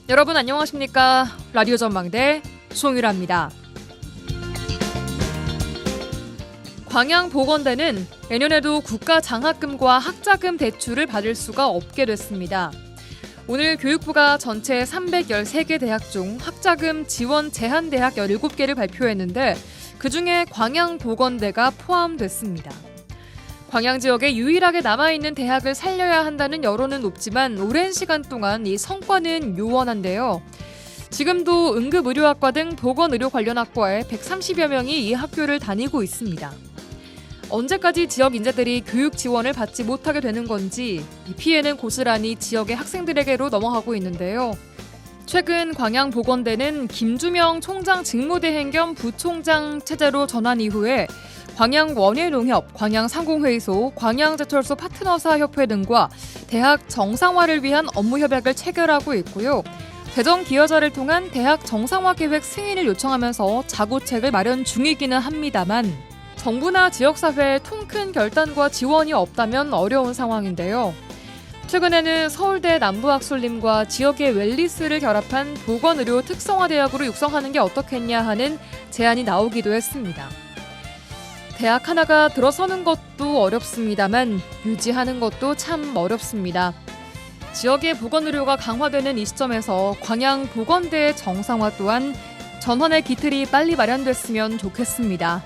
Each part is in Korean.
여러분 안녕하십니까? 라디오 전망대 송유라입니다. 광양보건대는 내년에도 국가장학금과 학자금 대출을 받을 수가 없게 됐습니다. 오늘 교육부가 전체 313개 대학 중 학자금 지원 제한 대학 17개를 발표했는데 그중에 광양보건대가 포함됐습니다. 광양 지역에 유일하게 남아있는 대학을 살려야 한다는 여론은 높지만 오랜 시간 동안 이 성과는 요원한데요. 지금도 응급의료학과 등 보건의료 관련 학과에 130여 명이 이 학교를 다니고 있습니다. 언제까지 지역 인재들이 교육 지원을 받지 못하게 되는 건지 이 피해는 고스란히 지역의 학생들에게로 넘어가고 있는데요. 최근 광양보건대는 김주명 총장 직무대행 겸 부총장 체제로 전환 이후에 광양원예농협, 광양상공회의소, 광양제철소 파트너사협회 등과 대학 정상화를 위한 업무 협약을 체결하고 있고요. 재정 기여자를 통한 대학 정상화 계획 승인을 요청하면서 자구책을 마련 중이기는 합니다만 정부나 지역사회의 통큰 결단과 지원이 없다면 어려운 상황인데요. 최근에는 서울대 남부학술림과 지역의 웰리스를 결합한 보건의료 특성화대학으로 육성하는 게 어떻겠냐 하는 제안이 나오기도 했습니다. 대학 하나가 들어서는 것도 어렵습니다만 유지하는 것도 참 어렵습니다. 지역의 보건의료가 강화되는 이 시점에서 광양보건대의 정상화 또한 전환의 기틀이 빨리 마련됐으면 좋겠습니다.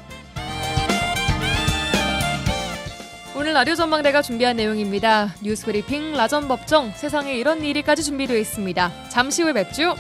오늘 라디오 전망대가 준비한 내용입니다. 뉴스 브리핑 라전 법정 세상에 이런 일이까지 준비되어 있습니다. 잠시 후에 뵙죠.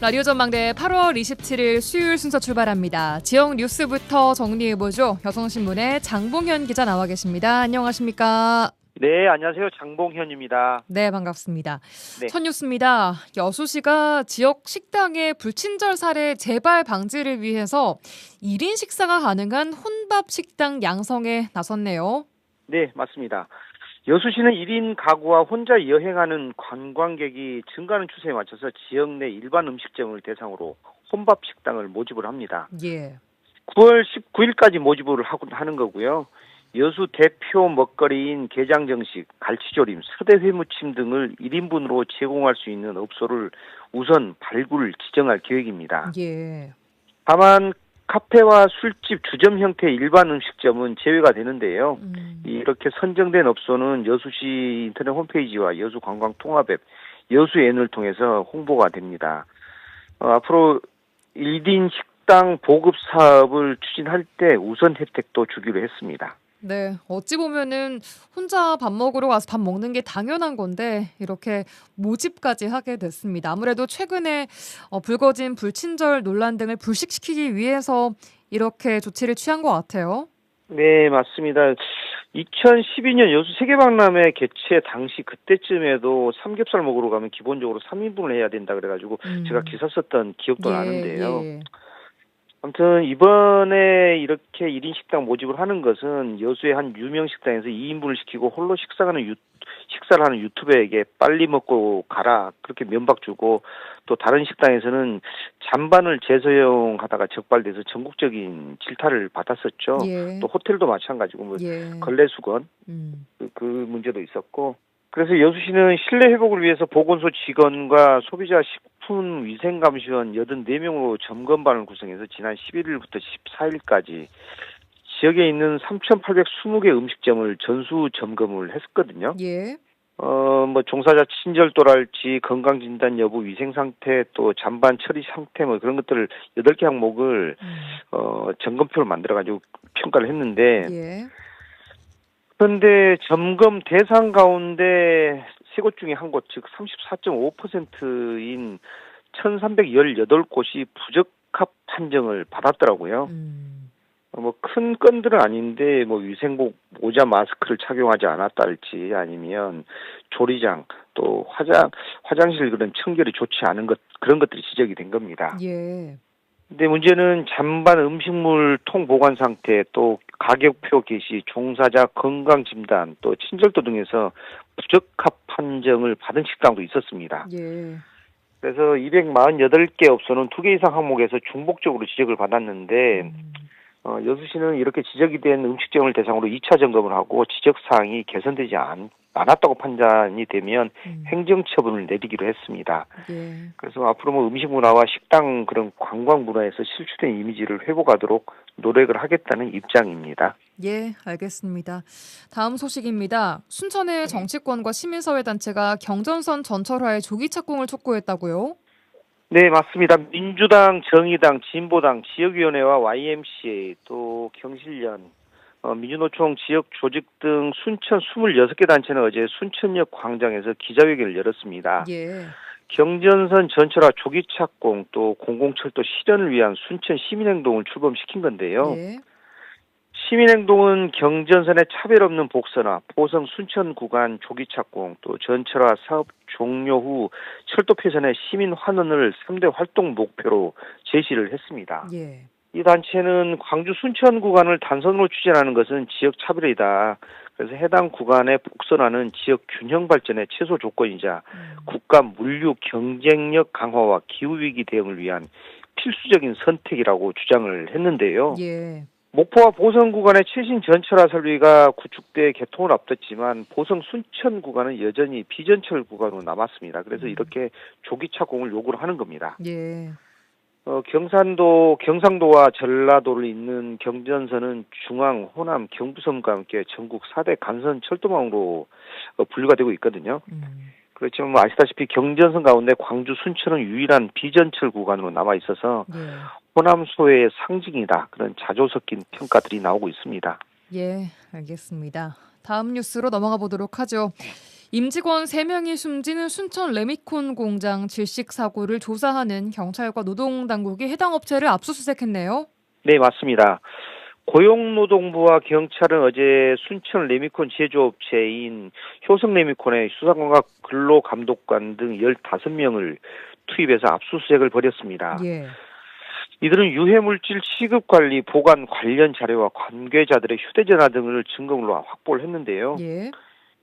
라디오 전망대 8월 27일 수요일 순서 출발합니다. 지역 뉴스부터 정리해보죠. 여성신문의 장봉현 기자 나와 계십니다. 안녕하십니까? 네, 안녕하세요. 장봉현입니다. 네, 반갑습니다. 네. 첫 뉴스입니다. 여수시가 지역 식당의 불친절 사례 재발 방지를 위해서 1인 식사가 가능한 혼밥 식당 양성에 나섰네요. 네, 맞습니다. 여수시는 1인 가구와 혼자 여행하는 관광객이 증가하는 추세에 맞춰서 지역 내 일반 음식점을 대상으로 혼밥 식당을 모집을 합니다. 예. 9월 19일까지 모집을 하는 거고요. 여수 대표 먹거리인 게장정식, 갈치조림, 서대회무침 등을 1인분으로 제공할 수 있는 업소를 우선 발굴, 지정할 계획입니다. 예. 다만 카페와 술집, 주점 형태의 일반 음식점은 제외가 되는데요. 이렇게 선정된 업소는 여수시 인터넷 홈페이지와 여수관광통합앱, 여수앤을 통해서 홍보가 됩니다. 앞으로 1인 식당 보급 사업을 추진할 때 우선 혜택도 주기로 했습니다. 네, 어찌 보면은 혼자 밥 먹으러 가서 밥 먹는 게 당연한 건데 이렇게 모집까지 하게 됐습니다. 아무래도 최근에 불거진 불친절 논란 등을 불식시키기 위해서 이렇게 조치를 취한 것 같아요. 네, 맞습니다. 2012년 여수 세계박람회 개최 당시 그때쯤에도 삼겹살 먹으러 가면 기본적으로 3인분을 해야 된다 그래가지고 제가 기사 썼던 기억도 나는데요. 예. 아무튼 이번에 이렇게 1인 식당 모집을 하는 것은 여수의 한 유명 식당에서 2인분을 시키고 홀로 식사를 하는 유튜버에게 빨리 먹고 가라 그렇게 면박 주고 또 다른 식당에서는 잔반을 재사용하다가 적발돼서 전국적인 질타를 받았었죠. 예. 또 호텔도 마찬가지고 예. 걸레수건 그 문제도 있었고 그래서 여수시는 실내 회복을 위해서 보건소 직원과 소비자 식품위생감시원 84명으로 점검반을 구성해서 지난 11일부터 14일까지 지역에 있는 3,820개 음식점을 전수 점검을 했었거든요. 예. 종사자 친절도랄지 건강진단 여부, 위생상태, 또 잔반 처리 상태 그런 것들을 8개 항목을 점검표를 만들어가지고 평가를 했는데 예. 그런데 점검 대상 가운데 세 곳 중에 한 곳, 즉 34.5%인 1,318곳이 부적합 판정을 받았더라고요. 큰 건들은 아닌데 위생복, 모자, 마스크를 착용하지 않았다랄지 아니면 조리장 또 화장실 그런 청결이 좋지 않은 그런 것들이 지적이 된 겁니다. 예. 근데 문제는 잔반 음식물 통 보관 상태, 또 가격표 게시, 종사자 건강 진단, 또 친절도 등에서 부적합 판정을 받은 식당도 있었습니다. 예. 그래서 248개 업소는 2개 이상 항목에서 중복적으로 지적을 받았는데 여수시는 이렇게 지적이 된 음식점을 대상으로 2차 점검을 하고 지적 사항이 개선되지 않았다고 판단이 되면 행정 처분을 내리기로 했습니다. 예. 그래서 앞으로 뭐 음식 문화와 식당 그런 관광 문화에서 실추된 이미지를 회복하도록 노력을 하겠다는 입장입니다. 예, 알겠습니다. 다음 소식입니다. 순천의 정치권과 시민사회 단체가 경전선 전철화의 조기 착공을 촉구했다고요? 네, 맞습니다. 민주당, 정의당, 진보당, 지역위원회와 YMCA, 또 경실련, 민주노총 지역 조직 등 순천 26개 단체는 어제 순천역 광장에서 기자회견을 열었습니다. 예. 경전선 전철화 조기 착공 또 공공철도 실현을 위한 순천 시민행동을 출범시킨 건데요. 예. 시민행동은 경전선의 차별 없는 복선화, 보성 순천 구간 조기 착공, 또 전철화 사업 종료 후 철도 폐선의 시민 환원을 3대 활동 목표로 제시를 했습니다. 예. 이 단체는 광주 순천 구간을 단선으로 추진하는 것은 지역 차별이다. 그래서 해당 구간의 복선화는 지역 균형 발전의 최소 조건이자 국가 물류 경쟁력 강화와 기후위기 대응을 위한 필수적인 선택이라고 주장을 했는데요. 예. 목포와 보성 구간의 최신 전철화 설비가 구축돼 개통을 앞뒀지만 보성 순천 구간은 여전히 비전철 구간으로 남았습니다. 그래서 이렇게 조기 착공을 요구를 하는 겁니다. 예. 경상도와 전라도를 잇는 경전선은 중앙, 호남, 경부선과 함께 전국 4대 간선 철도망으로 분류가 되고 있거든요. 그렇지만 뭐 아시다시피 경전선 가운데 광주 순천은 유일한 비전철 구간으로 남아 있어서 예. 호남 소외의 상징이다. 그런 자조 섞인 평가들이 나오고 있습니다. 예, 알겠습니다. 다음 뉴스로 넘어가 보도록 하죠. 임직원 3명이 숨진 순천 레미콘 공장 질식 사고를 조사하는 경찰과 노동당국이 해당 업체를 압수수색했네요. 네, 맞습니다. 고용노동부와 경찰은 어제 순천 레미콘 제조업체인 효성레미콘의 수사관과 근로감독관 등 15명을 투입해서 압수수색을 벌였습니다. 예. 이들은 유해물질 취급관리, 보관 관련 자료와 관계자들의 휴대전화 등을 증거물로 확보를 했는데요. 예.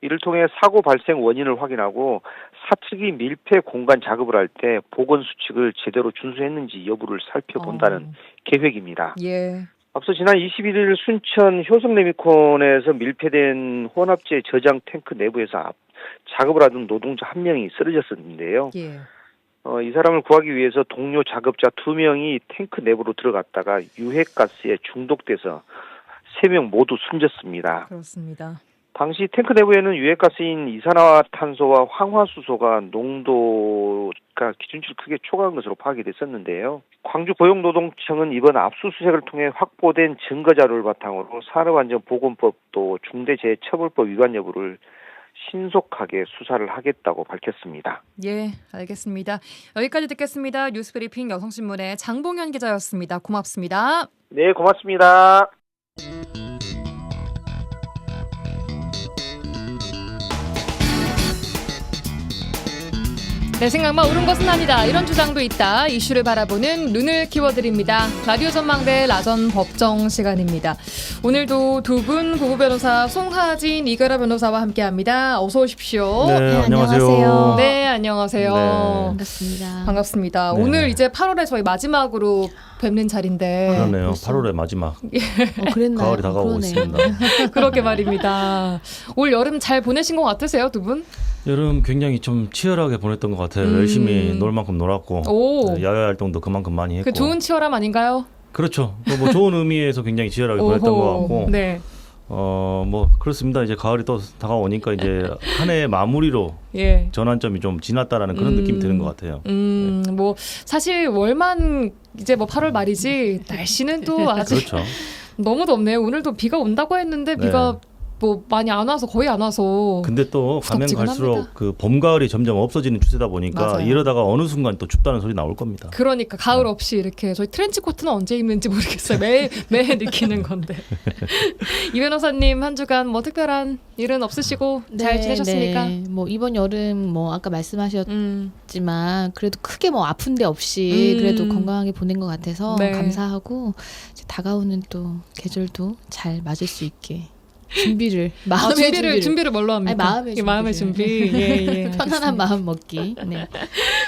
이를 통해 사고 발생 원인을 확인하고 사측이 밀폐 공간 작업을 할 때 보건 수칙을 제대로 준수했는지 여부를 살펴본다는 계획입니다. 예. 앞서 지난 21일 순천 효성레미콘에서 밀폐된 혼합재 저장 탱크 내부에서 작업을 하던 노동자 1명이 쓰러졌었는데요. 예. 이 사람을 구하기 위해서 동료 작업자 2명이 탱크 내부로 들어갔다가 유해가스에 중독돼서 3명 모두 숨졌습니다. 그렇습니다. 당시 탱크 내부에는 유해가스인 이산화탄소와 황화수소가 농도가 기준치를 크게 초과한 것으로 파악이 됐었는데요. 광주 고용노동청은 이번 압수수색을 통해 확보된 증거자료를 바탕으로 산업안전보건법 또 중대재해처벌법 위반 여부를 신속하게 수사를 하겠다고 밝혔습니다. 예, 알겠습니다. 여기까지 듣겠습니다. 뉴스브리핑 여성신문의 장봉현 기자였습니다. 고맙습니다. 네, 고맙습니다. 내 생각만 옳은 것은 아니다. 이런 주장도 있다. 이슈를 바라보는 눈을 키워드립니다. 라디오 전망대 라전 법정 시간입니다. 오늘도 두 분 고급 변호사 송하진, 이결아 변호사와 함께합니다. 어서 오십시오. 네, 안녕하세요. 네, 안녕하세요. 네. 반갑습니다. 반갑습니다. 네. 오늘 이제 8월에 저희 마지막으로 뵙는 자리인데 그러네요. 벌써. 8월의 마지막. 그랬나요? 가을이 다가오고 그러네요. 있습니다. 그렇게 말입니다. 올 여름 잘 보내신 것 같으세요, 두 분? 여름 굉장히 좀 치열하게 보냈던 것 같아요. 열심히 놀 만큼 놀았고 오. 네, 야외 활동도 그만큼 많이 했고. 그 좋은 치열함 아닌가요? 그렇죠. 뭐 좋은 의미에서 굉장히 치열하게 보냈던 것 같고. 네. 뭐 그렇습니다. 이제 가을이 또 다가오니까 이제 한 해 마무리로 예. 전환점이 좀 지났다라는 그런 느낌이 드는 것 같아요. 뭐 사실 월만 이제 뭐 8월 말이지 날씨는 또 아직 그렇죠. 너무 덥네요. 오늘도 비가 온다고 했는데 비가 뭐 많이 안 와서 거의 안 와서. 근데 또 가면 후덥지근합니다. 갈수록 그 봄 가을이 점점 없어지는 추세다 보니까 맞아요. 이러다가 어느 순간 또 춥다는 소리 나올 겁니다. 그러니까 가을 없이 이렇게 저희 트렌치 코트는 언제 입는지 모르겠어요. 매일 느끼는 건데. 이 변호사님 한 주간 뭐 특별한 일은 없으시고 잘 지내셨습니까? 네. 뭐 이번 여름 뭐 아까 말씀하셨지만 그래도 크게 뭐 아픈 데 없이 그래도 건강하게 보낸 것 같아서 네. 감사하고 이제 다가오는 또 계절도 잘 맞을 수 있게 준비를 뭘로 합니까? 아니, 마음의 준비. 예. 편안한 마음 먹기. 네.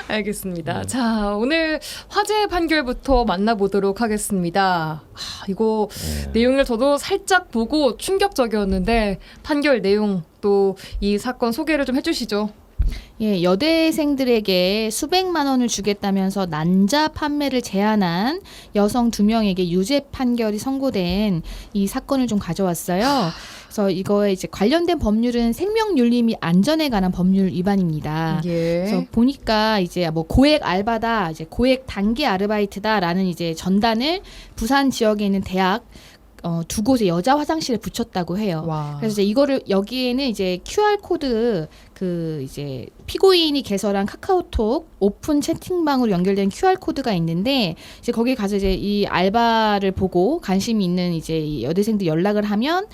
알겠습니다. 자, 오늘 화재 판결부터 만나보도록 하겠습니다. 이거 내용을 저도 살짝 보고 충격적이었는데 판결 내용 또 이 사건 소개를 좀 해주시죠. 예, 여대생들에게 수백만 원을 주겠다면서 난자 판매를 제한한 여성 2명에게 유죄 판결이 선고된 이 사건을 좀 가져왔어요. 그래서 이거에 이제 관련된 법률은 생명윤리 및 안전에 관한 법률 위반입니다. 예. 그래서 보니까 이제 뭐 고액 알바다, 이제 고액 단기 아르바이트다라는 이제 전단을 부산 지역에 있는 대학 2곳의 여자 화장실에 붙였다고 해요. 와. 그래서 이제 이거를 여기에는 이제 QR 코드 그 이제 피고인이 개설한 카카오톡 오픈 채팅방으로 연결된 QR 코드가 있는데 이제 거기 가서 이제 이 알바를 보고 관심이 있는 이제 이 여대생들 연락을 하면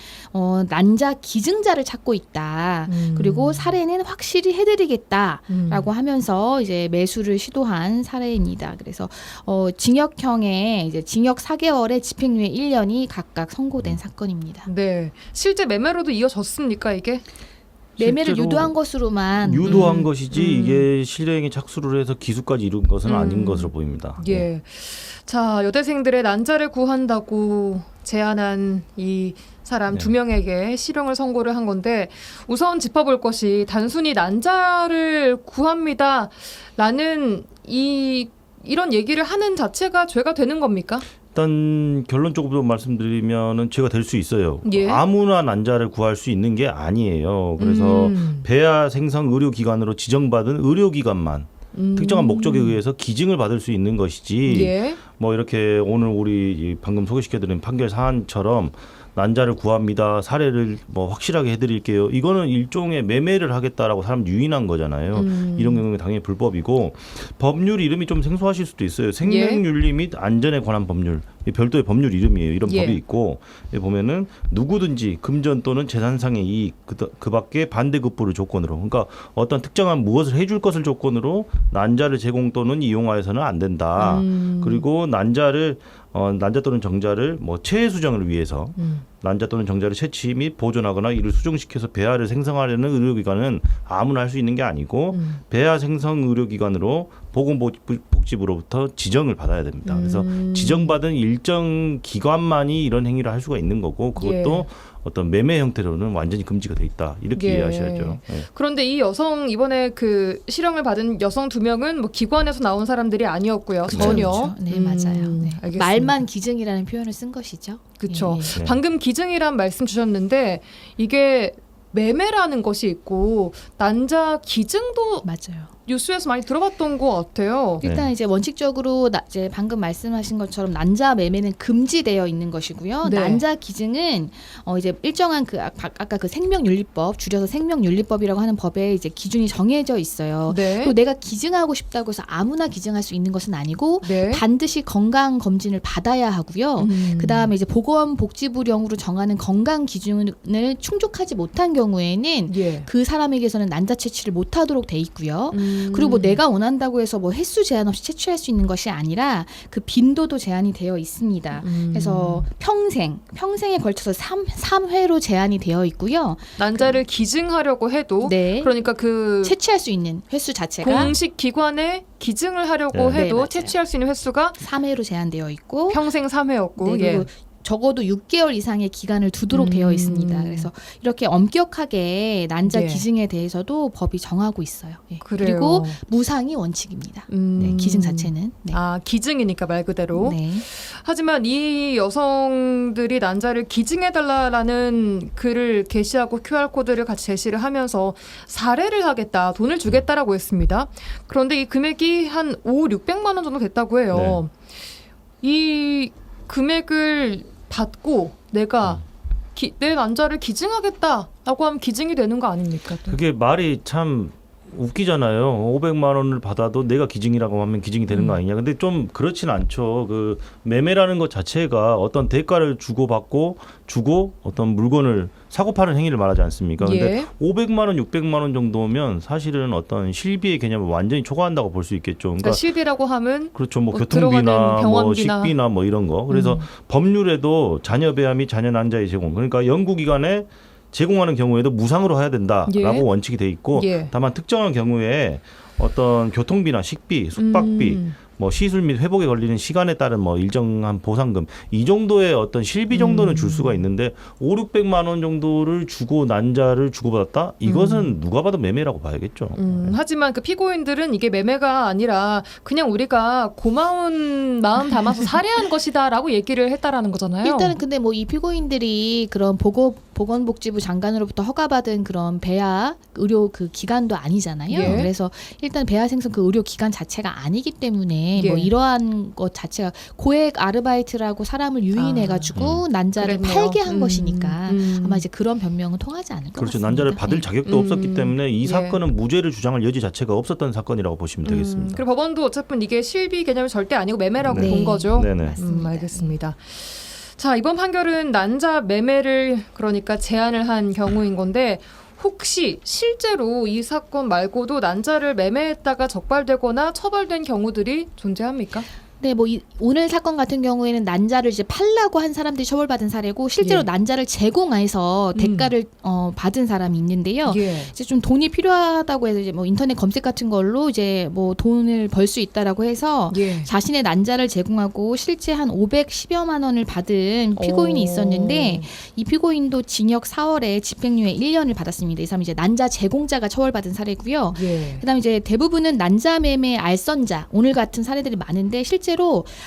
난자 기증자를 찾고 있다. 그리고 사례는 확실히 해드리겠다라고 하면서 이제 매수를 시도한 사례입니다. 그래서 징역형에 이제 징역 4개월에 집행유예 1년이 각각 선고된 사건입니다. 네. 실제 매매로도 이어졌습니까, 이게? 매매를 실제로 유도한 것으로만 유도한 것이지 이게 실행에 착수를 해서 기수까지 이룬 것은 아닌 것으로 보입니다. 예. 자, 여대생들의 난자를 구한다고 제안한 이 사람 2명에게 실형을 선고를 한 건데 우선 짚어볼 것이 단순히 난자를 구합니다라는 이런 얘기를 하는 자체가 죄가 되는 겁니까? 일단 결론적으로 말씀드리면은 죄가 될 수 있어요. 예. 아무나 난자를 구할 수 있는 게 아니에요. 그래서 배아 생성 의료기관으로 지정받은 의료기관만 특정한 목적에 의해서 기증을 받을 수 있는 것이지. 예. 뭐 이렇게 오늘 우리 방금 소개시켜드린 판결 사안처럼 난자를 구합니다. 사례를 뭐 확실하게 해드릴게요. 이거는 일종의 매매를 하겠다라고 사람 유인한 거잖아요. 이런 경우는 당연히 불법이고 법률 이름이 좀 생소하실 수도 있어요. 생명윤리 및 안전에 관한 법률. 별도의 법률 이름이에요. 이런 법이 있고 보면은 누구든지 금전 또는 재산상의 이익 그 밖에 반대급부를 조건으로 그러니까 어떤 특정한 무엇을 해줄 것을 조건으로 난자를 제공 또는 이용하여서는 안 된다. 그리고 난자 또는 정자를 뭐 체해 수정을 위해서 난자 또는 정자를 채취 및 보존하거나 이를 수정시켜서 배아를 생성하려는 의료기관은 아무나 할 수 있는 게 아니고 배아 생성 의료기관으로 보건복지부로부터 지정을 받아야 됩니다. 그래서 지정받은 일정 기관만이 이런 행위를 할 수가 있는 거고 그것도 어떤 매매 형태로는 완전히 금지가 돼 있다. 이렇게 이해하셔야죠. 네. 그런데 이 여성 이번에 그 실형을 받은 여성 2명은 뭐 기관에서 나온 사람들이 아니었고요. 전혀. 그렇죠. 네, 맞아요. 네. 알겠습니다. 말만 기증이라는 표현을 쓴 것이죠. 그렇죠. 예. 방금 기증이란 말씀 주셨는데 이게 매매라는 것이 있고 난자 기증도 맞아요. 뉴스에서 많이 들어봤던 것 같아요. 일단 이제 원칙적으로 이제 방금 말씀하신 것처럼 난자 매매는 금지되어 있는 것이고요. 네. 난자 기증은 이제 일정한 그 아까 그 생명윤리법 줄여서 생명윤리법이라고 하는 법에 이제 기준이 정해져 있어요. 네. 그리고 내가 기증하고 싶다고 해서 아무나 기증할 수 있는 것은 아니고 네. 반드시 건강 검진을 받아야 하고요. 그 다음에 이제 보건복지부령으로 정하는 건강 기준을 충족하지 못한 경우에는 그 사람에게서는 난자 채취를 못하도록 돼 있고요. 그리고 뭐 내가 원한다고 해서 뭐 횟수 제한 없이 채취할 수 있는 것이 아니라 그 빈도도 제한이 되어 있습니다. 그래서 평생에 걸쳐서 3회로 제한이 되어 있고요. 난자를 기증하려고 해도 그러니까 그 채취할 수 있는 횟수 자체가 공식 기관에 기증을 하려고 해도 채취할 수 있는 횟수가 3회로 제한되어 있고 평생 3회였고 그리고 적어도 6개월 이상의 기간을 두도록 되어 있습니다. 그래서 이렇게 엄격하게 난자 기증에 대해서도 법이 정하고 있어요. 그리고 무상이 원칙입니다. 기증 자체는. 아, 기증이니까 말 그대로. 하지만 이 여성들이 난자를 기증해달라는 글을 게시하고 QR코드를 같이 제시를 하면서 사례를 하겠다, 돈을 주겠다라고 했습니다. 그런데 이 금액이 한 600만 원 정도 됐다고 해요. 이 금액을 받고 내가 내 난자를 기증하겠다라고 하면 기증이 되는 거 아닙니까? 그게 말이 참 웃기잖아요. 500만 원을 받아도 내가 기증이라고 하면 기증이 되는 거 아니냐. 근데 좀 그렇진 않죠. 그 매매라는 것 자체가 어떤 대가를 주고 어떤 물건을 사고 파는 행위를 말하지 않습니까? 근데 예. 500만 원, 600만 원 정도면 사실은 어떤 실비의 개념을 완전히 초과한다고 볼 수 있겠죠. 그러니까 실비라고 하면 그렇죠. 뭐 들어가는 교통비나 뭐 병원비나. 식비나 뭐 이런 거. 그래서 법률에도 자녀 배아 및 자녀 난자의 제공. 그러니까 연구기관에 제공하는 경우에도 무상으로 해야 된다라고 예. 원칙이 돼 있고 예. 다만 특정한 경우에 어떤 교통비나 식비, 숙박비, 뭐 시술 및 회복에 걸리는 시간에 따른 뭐 일정한 보상금 이 정도의 어떤 실비 정도는 줄 수가 있는데 5,600만 원 정도를 주고 난자를 주고받았다? 이것은 누가 봐도 매매라고 봐야겠죠. 하지만 그 피고인들은 이게 매매가 아니라 그냥 우리가 고마운 마음 담아서 살해한 것이다라고 얘기를 했다라는 거잖아요. 일단은 근데 뭐 이 피고인들이 그런 보건복지부 장관으로부터 허가받은 그런 배아 의료 그 기관도 아니잖아요. 예. 그래서 일단 배아 생성 그 의료 기관 자체가 아니기 때문에 예. 뭐 이러한 것 자체가 고액 아르바이트라고 사람을 유인해가지고 난자를 그랬네요. 팔게 한 것이니까 아마 이제 그런 변명은 통하지 않을 것 그렇죠. 같습니다. 난자를 받을 네. 자격도 없었기 때문에 이 예. 사건은 무죄를 주장할 여지 자체가 없었던 사건이라고 보시면 되겠습니다. 그리고 법원도 어차피 이게 실비 개념이 절대 아니고 매매라고 네. 본 거죠. 네네. 맞습니다. 알겠습니다. 자, 이번 판결은 난자 매매를 그러니까 제한을 한 경우인 건데 혹시 실제로 이 사건 말고도 난자를 매매했다가 적발되거나 처벌된 경우들이 존재합니까? 네, 뭐 오늘 사건 같은 경우에는 난자를 이제 팔라고 한 사람들이 처벌받은 사례고 실제로 예. 난자를 제공해서 대가를 받은 사람이 있는데요. 예. 이제 좀 돈이 필요하다고 해서 이제 뭐 인터넷 검색 같은 걸로 이제 뭐 돈을 벌 수 있다라고 해서 예. 자신의 난자를 제공하고 실제 한 510여만 원을 받은 피고인이 있었는데 이 피고인도 징역 4월에 집행유예 1년을 받았습니다. 이 사람이 이제 난자 제공자가 처벌받은 사례고요. 예. 그다음에 이제 대부분은 난자 매매 알선자 오늘 같은 사례들이 많은데 실제로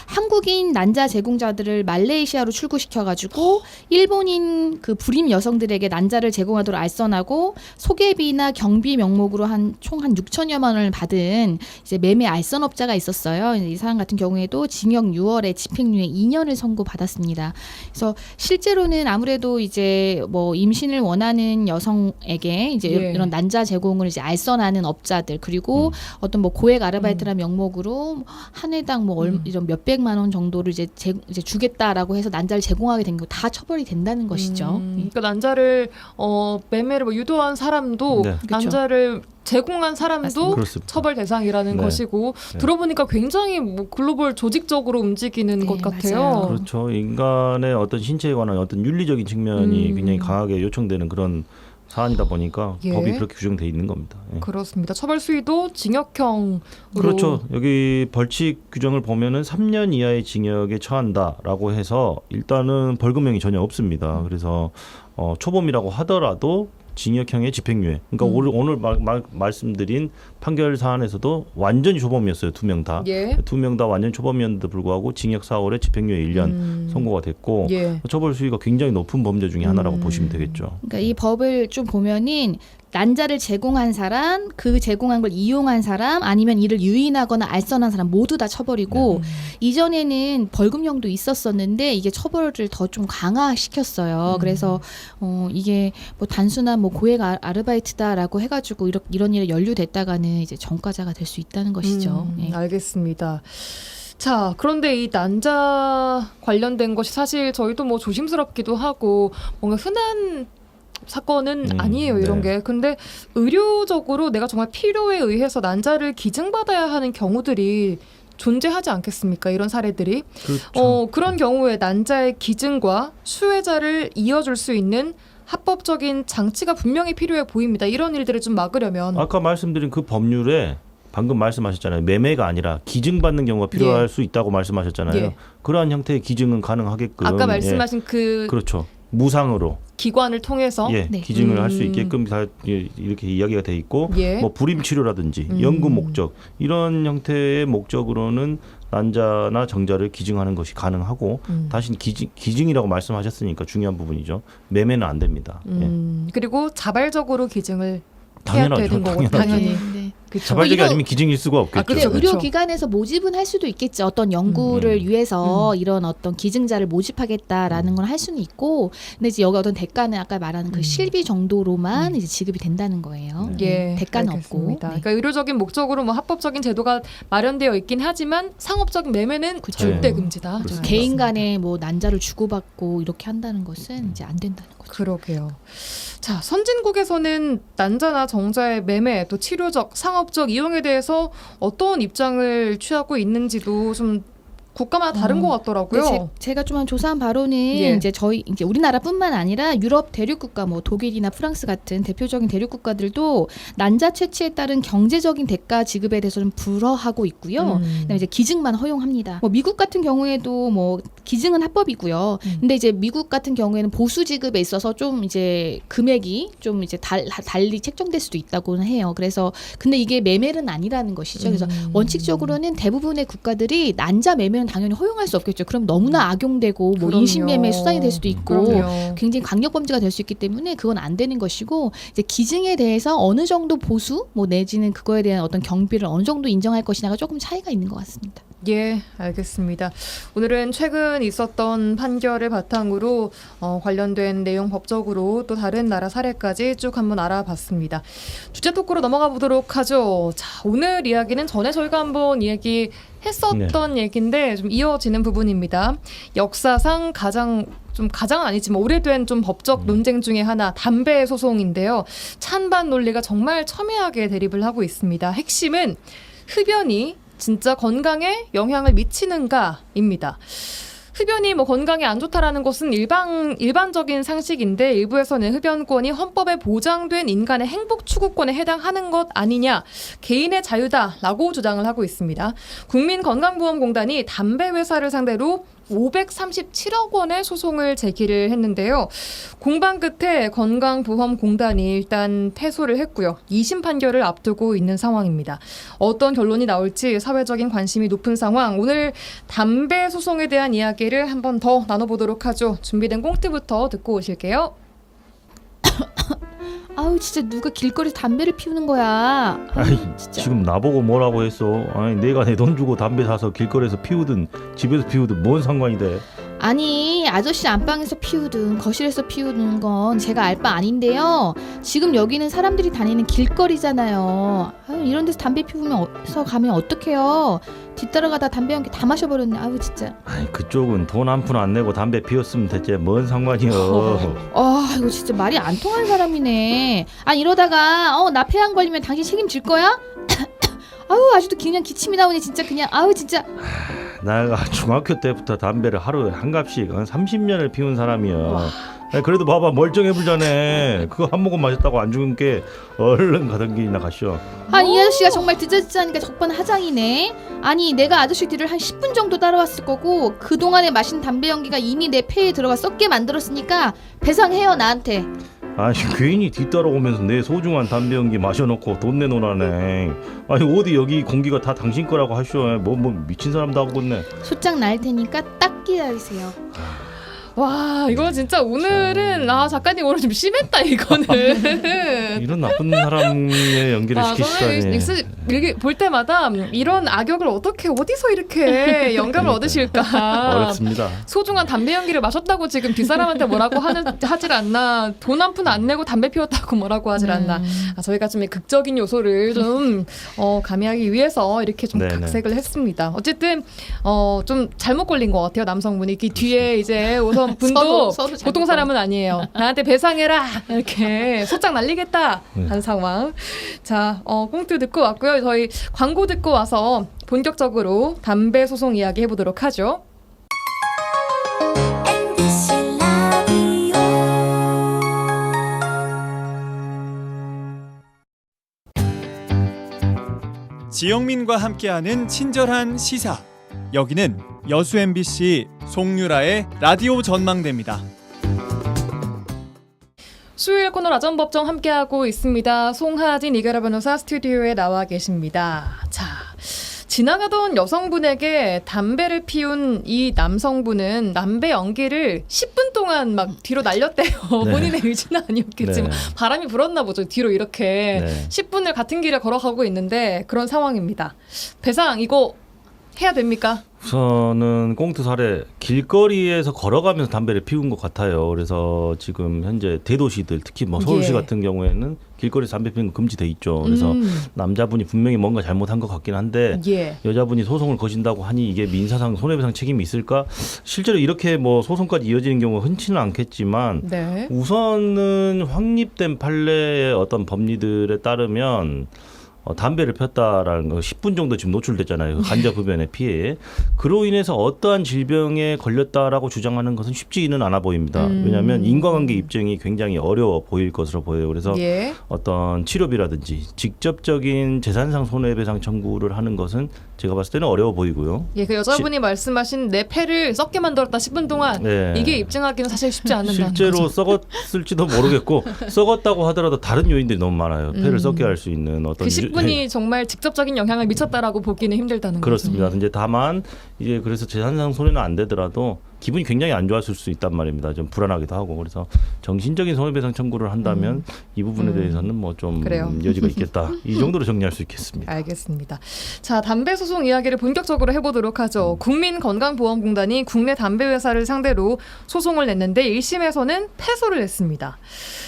한국인 난자 제공자들을 말레이시아로 출구시켜가지고 일본인 그 불임 여성들에게 난자를 제공하도록 알선하고 소개비나 경비 명목으로 총 한 6천여만 원을 받은 이제 매매 알선업자가 있었어요. 이 사람 같은 경우에도 징역 6월에 집행유예 2년을 선고받았습니다. 그래서 실제로는 아무래도 이제 뭐 임신을 원하는 여성에게 이제 예. 이런 난자 제공을 이제 알선하는 업자들 그리고 어떤 뭐 고액 아르바이트라는 명목으로 한 회당 뭐 이런 몇백만 원 정도를 이제 주겠다라고 해서 난자를 제공하게 된 거 다 처벌이 된다는 것이죠. 그러니까 난자를 매매를 뭐 유도한 사람도 네. 난자를 제공한 사람도 맞습니다. 그렇습니다. 처벌 대상이라는 네. 것이고 네. 들어보니까 굉장히 뭐 글로벌 조직적으로 움직이는 네, 것 같아요. 맞아요. 그렇죠. 인간의 어떤 신체에 관한 어떤 윤리적인 측면이 굉장히 강하게 요청되는 그런 사안이다 보니까 예. 법이 그렇게 규정돼 있는 겁니다. 예. 그렇습니다. 처벌 수위도 징역형으로. 그렇죠. 여기 벌칙 규정을 보면은 3년 이하의 징역에 처한다라고 해서 일단은 벌금형이 전혀 없습니다. 그래서 초범이라고 하더라도 징역형의 집행유예. 그러니까 오늘 말씀드린 판결 사안에서도 완전히 초범이었어요. 두 명 다. 예. 두 명 다 완전히 초범이었는데도 불구하고 징역 4월에 집행유예 1년 선고가 됐고 예. 처벌 수위가 굉장히 높은 범죄 중에 하나라고 보시면 되겠죠. 그러니까 이 법을 좀 보면은 난자를 제공한 사람, 그 제공한 걸 이용한 사람, 아니면 이를 유인하거나 알선한 사람 모두 다 처벌이고 이전에는 벌금형도 있었었는데 이게 처벌을 더 좀 강화시켰어요. 그래서 이게 뭐 단순한 뭐 고액 아르바이트다라고 해가지고 이런 일에 연루됐다가는 이제 전과자가 될 수 있다는 것이죠. 예. 알겠습니다. 자, 그런데 이 난자 관련된 것이 사실 저희도 뭐 조심스럽기도 하고 뭔가 흔한 사건은 아니에요, 이런 네. 게. 근데 의료적으로 내가 정말 필요에 의해서 난자를 기증받아야 하는 경우들이 존재하지 않겠습니까? 이런 사례들이. 그렇죠. 그런 경우에 난자의 기증과 수혜자를 이어줄 수 있는 합법적인 장치가 분명히 필요해 보입니다. 이런 일들을 좀 막으려면. 아까 말씀드린 그 법률에 방금 말씀하셨잖아요. 매매가 아니라 기증받는 경우가 필요할 예. 수 있다고 말씀하셨잖아요. 예. 그러한 형태의 기증은 가능하게끔. 아까 말씀하신 그 그렇죠. 무상으로 기관을 통해서. 예, 네. 기증을 할 수 있게끔 다 이렇게 이야기가 돼 있고 예. 뭐 불임 치료라든지 연구 목적 이런 형태의 목적으로는 난자나 정자를 기증하는 것이 가능하고 다시 기증이라고 말씀하셨으니까 중요한 부분이죠. 매매는 안 됩니다. 예. 그리고 자발적으로 기증을 해야 당연하죠. 되는 거고 당연하죠. 당연히. 네. 그쵸. 자발적이 이거- 아니면 기증일 수가 없겠죠. 근데 그렇죠, 그렇죠. 의료기관에서 모집은 할 수도 있겠죠. 어떤 연구를 위해서 음. 이런 어떤 기증자를 모집하겠다라는 건 할 수는 있고, 근데 이제 여기 어떤 대가는 아까 말하는 그 실비 정도로만 이제 지급이 된다는 거예요. 예, 대가는 알겠습니다. 없고. 네. 그러니까 의료적인 목적으로 뭐 합법적인 제도가 마련되어 있긴 하지만 상업적인 매매는 그쵸. 절대 네. 금지다. 그렇습니다. 개인 간에 뭐 난자를 주고받고 이렇게 한다는 것은 이제 안 된다는 거죠. 그러게요. 자, 선진국에서는 난자나 정자의 매매, 또 치료적, 상업적 이용에 대해서 어떤 입장을 취하고 있는지도 좀 국가마다 다른 것 같더라고요. 근데 제가 좀 조사한 바로는 예. 이제 저희 이제 우리나라뿐만 아니라 유럽 대륙 국가 뭐 독일이나 프랑스 같은 대표적인 대륙 국가들도 난자 채취에 따른 경제적인 대가 지급에 대해서는 불허하고 있고요. 그다음에 이제 기증만 허용합니다. 뭐 미국 같은 경우에도 뭐 기증은 합법이고요. 근데 이제 미국 같은 경우에는 보수 지급에 있어서 좀 이제 금액이 좀 이제 달리 책정될 수도 있다고는 해요. 그래서 근데 이게 매매는 아니라는 것이죠. 그래서 원칙적으로는 대부분의 국가들이 난자 매매는 당연히 허용할 수 없겠죠. 그럼 너무나 악용되고 뭐 그럼요. 인신매매 수단이 될 수도 있고 그럼요. 굉장히 강력 범죄가 될 수 있기 때문에 그건 안 되는 것이고 이제 기증에 대해서 어느 정도 보수 뭐 내지는 그거에 대한 어떤 경비를 어느 정도 인정할 것이냐가 조금 차이가 있는 것 같습니다. 예, 알겠습니다. 오늘은 최근 있었던 판결을 바탕으로 관련된 내용 법적으로 또 다른 나라 사례까지 쭉 한번 알아봤습니다. 주제 토크로 넘어가 보도록 하죠. 자, 오늘 이야기는 전에 저희가 한번 했었던 얘기인데 좀 이어지는 부분입니다. 역사상 가장 아니지만 오래된 좀 법적 논쟁 중에 하나 담배 소송인데요. 찬반 논리가 정말 첨예하게 대립을 하고 있습니다. 핵심은 흡연이 진짜 건강에 영향을 미치는가입니다. 흡연이 뭐 건강에 안 좋다라는 것은 일반적인 상식인데 일부에서는 흡연권이 헌법에 보장된 인간의 행복 추구권에 해당하는 것 아니냐, 개인의 자유다라고 주장을 하고 있습니다. 국민건강보험공단이 담배 회사를 상대로 537억 원의 소송을 제기를 했는데요. 공방 끝에 건강보험공단이 일단 패소를 했고요. 2심 판결을 앞두고 있는 상황입니다. 어떤 결론이 나올지 사회적인 관심이 높은 상황. 오늘 담배 소송에 대한 이야기를 한 번 더 나눠보도록 하죠. 준비된 꽁트부터 듣고 오실게요. 아우 진짜 누가 길거리에서 담배를 피우는 거야. 아이, 진짜. 지금 나보고 뭐라고 했어? 아니 내가 내 돈 주고 담배 사서 길거리에서 피우든 집에서 피우든 뭔 상관이 돼? 아니 아저씨 안방에서 피우든 거실에서 피우는 건 제가 알 바 아닌데요. 지금 여기는 사람들이 다니는 길거리잖아요. 아유, 이런 데서 담배 피우면서 가면 어떡해요. 뒤따라가다 담배 연기 다 마셔버렸네. 아유 진짜. 아이 그쪽은 돈 한 푼 안 내고 담배 피웠으면 대체 뭔 상관이요? 아 이거 진짜 말이 안 통하는 사람이네. 아니 이러다가 나 폐암 걸리면 당신 책임질 거야? 아우 아직도 그냥 기침이 나오네 진짜 그냥. 아우 진짜. 내가 중학교 때부터 담배를 하루에 한 갑씩 한 30년을 피운 사람이야. 아니, 그래도 봐봐 멀쩡해 불자네. 그거 한 모금 마셨다고 안 죽은 게 얼른 가던 길이나 가시오. 아니 이 아저씨가 정말 드저지하니까 적반하장이네. 아니 내가 아저씨 뒤를 한 10분 정도 따라왔을 거고 그동안에 마신 담배 연기가 이미 내 폐에 들어가 썩게 만들었으니까 배상해요 나한테. 아니 괜히 뒤따라오면서 내 소중한 담배 연기 마셔놓고 돈 내놓으라네. 아니 어디 여기 공기가 다 당신 거라고 하시오. 뭐 미친 사람도 하고 있네. 소장 날 테니까 딱 기다리세요. 와, 이거 진짜 오늘은 작가님 오늘 좀 심했다 이거는. 이런 나쁜 사람의 연기를 저는 시키시다니. 이렇게 볼 때마다 이런 악역을 어디서 이렇게 영감을 얻으실까. 어렵습니다. 소중한 담배 연기를 마셨다고 지금 뒷사람한테 뭐라고 하질 않나. 돈 한 푼 안 내고 담배 피웠다고 뭐라고 하질 않나. 저희가 좀 극적인 요소를 좀 가미하기 위해서 이렇게 좀 네네. 각색을 했습니다. 어쨌든 좀 잘못 걸린 것 같아요. 남성분이 이 뒤에 이제 오선 분도 서로 잘못 보통 사람은 아니에요. 나한테 배상해라 이렇게 소장 날리겠다 한 네. 상황. 자, 꽁트 듣고 왔고요. 저희 광고 듣고 와서 본격적으로 담배 소송 이야기 해보도록 하죠. MBC 라디오 지영민과 함께하는 친절한 시사. 여기는 여수 MBC 송유라의 라디오 전망대입니다. 수요일 코너 라전법정 함께하고 있습니다. 송하진 이결아 변호사 스튜디오에 나와 계십니다. 자, 지나가던 여성분에게 담배를 피운 이 남성분은 담배 연기를 10분 동안 막 뒤로 날렸대요. 네. 본인의 의지는 아니었겠지만 네. 바람이 불었나 보죠. 뒤로 이렇게 네. 10분을 같은 길을 걸어가고 있는데 그런 상황입니다. 배상 이거 해야 됩니까? 우선은 꽁트 사례 길거리에서 걸어가면서 담배를 피운 것 같아요. 그래서 지금 현재 대도시들 특히 뭐 서울시 예. 같은 경우에는 길거리에서 담배 피우는 거 금지돼 있죠. 그래서 남자분이 분명히 뭔가 잘못한 것 같긴 한데 예. 여자분이 소송을 거신다고 하니 이게 민사상 손해배상 책임이 있을까? 실제로 이렇게 뭐 소송까지 이어지는 경우가 흔치는 않겠지만 네. 우선은 확립된 판례의 어떤 법리들에 따르면 담배를 폈다라는 거 10분 정도 지금 노출됐잖아요. 간접 흡연의 피해. 그로 인해서 어떠한 질병에 걸렸다라고 주장하는 것은 쉽지는 않아 보입니다. 왜냐하면 인과관계 입증이 굉장히 어려워 보일 것으로 보여요. 그래서 예. 어떤 치료비라든지 직접적인 재산상 손해배상 청구를 하는 것은 제가 봤을 때는 어려워 보이고요. 예, 그 여자분이 말씀하신 내 폐를 썩게 만들었다 10분 동안 네. 이게 입증하기는 사실 쉽지 않는다는 실제로 거죠. 썩었을지도 모르겠고 썩었다고 하더라도 다른 요인들이 너무 많아요. 폐를 썩게 할 수 있는 어떤 그 10분이 정말 직접적인 영향을 미쳤다라고 보기는 힘들다는 그렇습니다. 거죠. 이제 다만 이제 그래서 재산상 손해는 안 되더라도 기분이 굉장히 안 좋았을 수 있단 말입니다. 좀 불안하기도 하고 그래서 정신적인 손해배상 청구를 한다면 이 부분에 대해서는 뭐 좀 그래요. 여지가 있겠다. 이 정도로 정리할 수 있겠습니다. 알겠습니다. 자, 담배 소송 이야기를 본격적으로 해보도록 하죠. 국민건강보험공단이 국내 담배 회사를 상대로 소송을 냈는데 1심에서는 패소를 했습니다.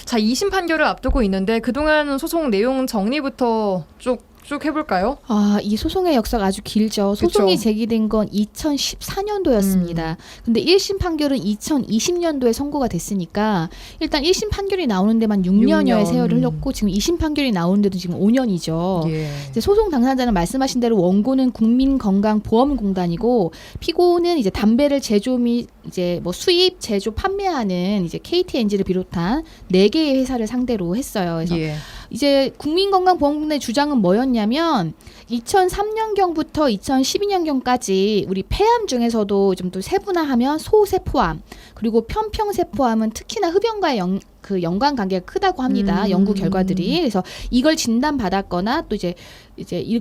자, 2심 판결을 앞두고 있는데 그동안 소송 내용 정리부터 쭉 해볼까요? 이 소송의 역사가 아주 길죠. 소송이 그쵸. 제기된 건 2014년도였습니다. 근데 1심 판결은 2020년도에 선고가 됐으니까 일단 1심 판결이 나오는 데만 6년여의 6년. 세월을 흘렸고 지금 2심 판결이 나오는데도 지금 5년이죠. 예. 이제 소송 당사자는 말씀하신 대로 원고는 국민건강보험공단이고 피고는 이제 담배를 제조 및 이제 뭐 수입, 제조, 판매하는 이제 KTNG를 비롯한 4개의 회사를 상대로 했어요. 그래서 예. 이제 국민건강보험공단의 주장은 뭐였냐면 2003년경부터 2012년경까지 우리 폐암 중에서도 좀 또 세분화하면 소세포암 그리고 편평세포암은 특히나 흡연과의 그 연관관계가 크다고 합니다. 연구 결과들이. 그래서 이걸 진단받았거나 또 이제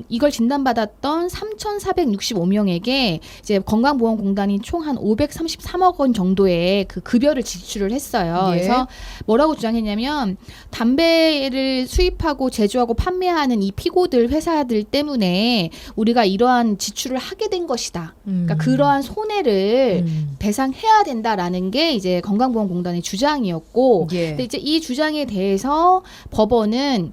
이걸 진단받았던 3,465명에게 이제 건강보험공단이 총 한 533억 원 정도의 그 급여를 지출을 했어요. 예. 그래서 뭐라고 주장했냐면 담배를 수입하고 제조하고 판매하는 이 피고들 회사들 때문에 우리가 이러한 지출을 하게 된 것이다. 그러니까 그러한 손해를 배상해야 된다라는 게 이제 건강보험공단의 주장이었고 예. 근데 이제 이 주장에 대해서 법원은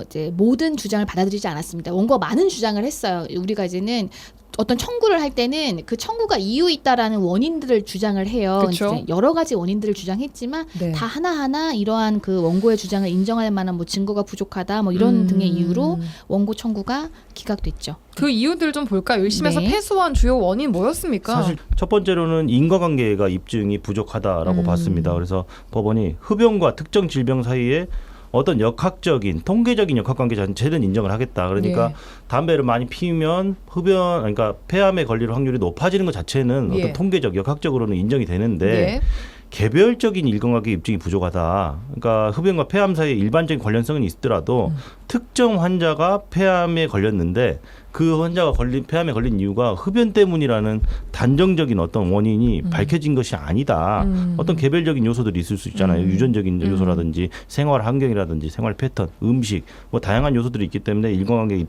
이제 모든 주장을 받아들이지 않았습니다. 원고가 많은 주장을 했어요. 우리가 이제는 어떤 청구를 할 때는 그 청구가 이유 있다라는 원인들을 주장을 해요. 그쵸. 이제 여러 가지 원인들을 주장했지만 네. 다 하나하나 이러한 그 원고의 주장을 인정할 만한 뭐 증거가 부족하다 뭐 이런 등의 이유로 원고 청구가 기각됐죠. 그 이유들 좀 볼까요? 1심에서 네. 패소한 주요 원인 뭐였습니까? 사실 첫 번째로는 인과관계가 입증이 부족하다라고 봤습니다. 그래서 법원이 흡연과 특정 질병 사이에 어떤 역학적인 통계적인 역학관계 자체는 인정을 하겠다. 그러니까 예. 담배를 많이 피우면 그러니까 폐암에 걸릴 확률이 높아지는 것 자체는 예. 어떤 통계적 역학적으로는 인정이 되는데 예. 개별적인 인과관계 입증이 부족하다. 그러니까 흡연과 폐암 사이에 일반적인 관련성은 있더라도 특정 환자가 폐암에 걸렸는데 그 환자가 폐암에 걸린 이유가 흡연 때문이라는 단정적인 어떤 원인이 밝혀진 것이 아니다. 어떤 개별적인 요소들이 있을 수 있잖아요. 유전적인 요소라든지 생활 환경이라든지 생활 패턴, 음식 뭐 다양한 요소들이 있기 때문에 인과관계